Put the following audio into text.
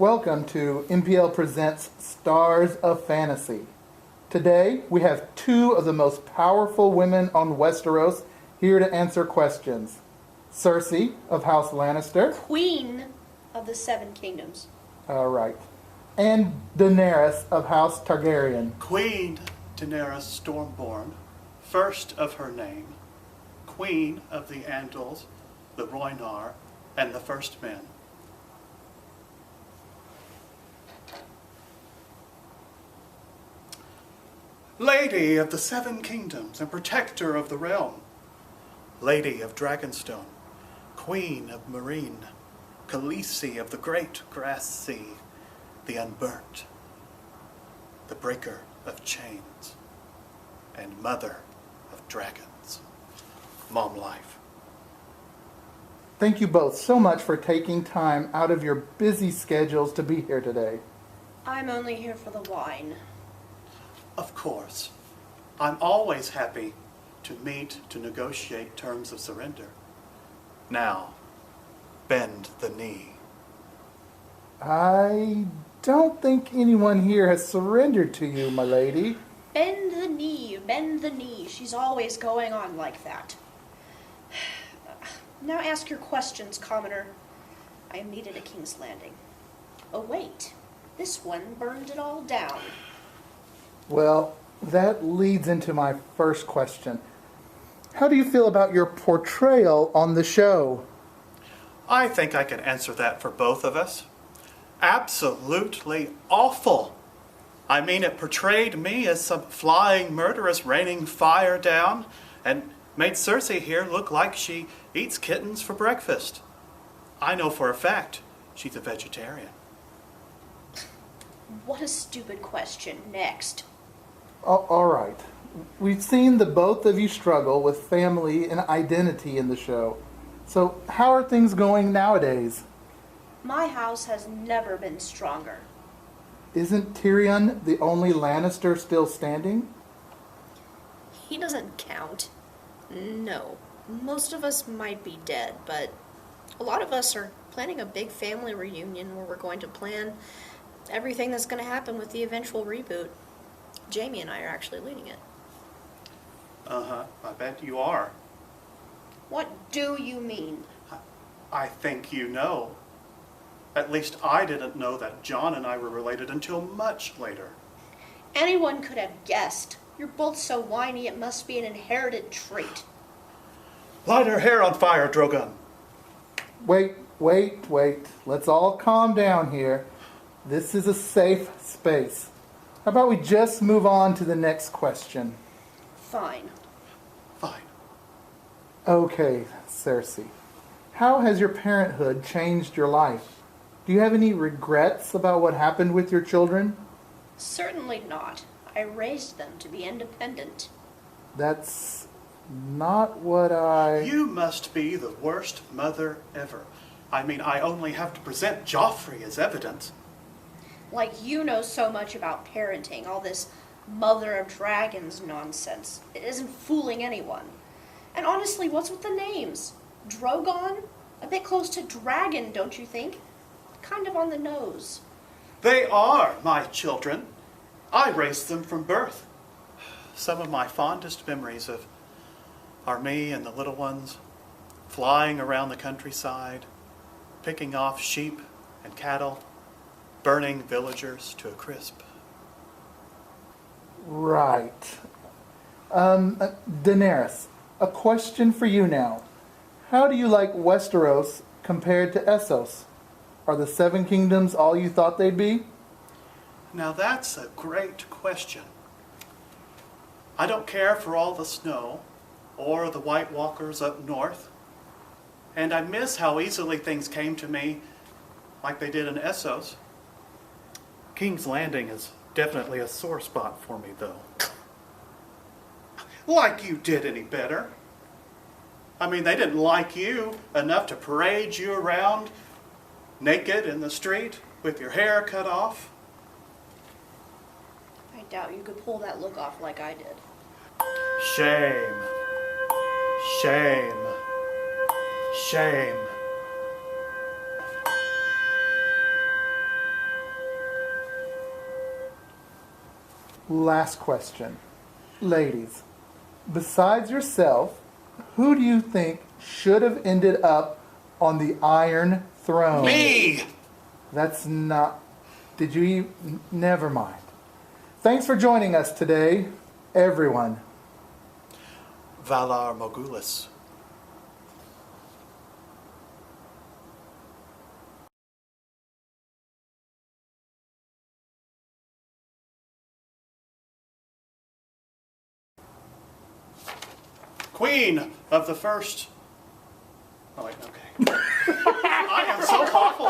Welcome to MPL Presents Stars of Fantasy. Today, we have two of the most powerful women on Westeros here to answer questions. Cersei of House Lannister. Queen of the Seven Kingdoms. All right. And Daenerys of House Targaryen. Queen Daenerys Stormborn, first of her name, Queen of the Andals, the Rhoynar, and the First Men. Lady of the Seven Kingdoms and Protector of the Realm, Lady of Dragonstone, Queen of Meereen, Khaleesi of the Great Grass Sea, the Unburnt, the Breaker of Chains, and Mother of Dragons. Mom life. Thank you both so much for taking time out of your busy schedules to be here today. I'm only here for the wine. Of course. I'm always happy to meet to negotiate terms of surrender. Now, bend the knee. I don't think anyone here has surrendered to you, my lady. Bend the knee, bend the knee. She's always going on like that. Now ask your questions, commoner. I am needed at King's Landing. Oh wait, this one burned it all down. Well, that leads into my first question. How do you feel about your portrayal on the show? I think I can answer that for both of us. Absolutely awful. I mean, it portrayed me as some flying murderess raining fire down and made Cersei here look like she eats kittens for breakfast. I know for a fact she's a vegetarian. What a stupid question. Next. All right. We've seen the both of you struggle with family and identity in the show. So how are things going nowadays? My house has never been stronger. Isn't Tyrion the only Lannister still standing? He doesn't count. No. Most of us might be dead, but a lot of us are planning a big family reunion where we're going to plan everything that's going to happen with the eventual reboot. Jamie and I are actually leading it. I bet you are. What do you mean? I think you know. At least I didn't know that John and I were related until much later. Anyone could have guessed. You're both so whiny it must be an inherited trait. Light her hair on fire, Drogon. Wait. Let's all calm down here. This is a safe space. How about we just move on to the next question? Fine. Fine. Okay, Cersei. How has your parenthood changed your life? Do you have any regrets about what happened with your children? Certainly not. I raised them to be independent. That's not what I... You must be the worst mother ever. I mean, I only have to present Joffrey as evidence. Like you know so much about parenting, all this mother of dragons nonsense. It isn't fooling anyone. And honestly, what's with the names? Drogon? A bit close to dragon, don't you think? Kind of on the nose. They are my children. I raised them from birth. Some of my fondest memories are me and the little ones flying around the countryside, picking off sheep and cattle, burning villagers to a crisp. Right. Daenerys, a question for you now. How do you like Westeros compared to Essos? Are the Seven Kingdoms all you thought they'd be? Now that's a great question. I don't care for all the snow or the White Walkers up north, and I miss how easily things came to me like they did in Essos. King's Landing is definitely a sore spot for me, though. Like you did any better. I mean, they didn't like you enough to parade you around naked in the street with your hair cut off. I doubt you could pull that look off like I did. Shame. Shame. Shame. Last question. Ladies, besides yourself, who do you think should have ended up on the Iron Throne? Me! That's not... Did you... Never mind. Thanks for joining us today, everyone. Valar Morghulis. Queen of the first... Oh, wait, okay. I am so awful.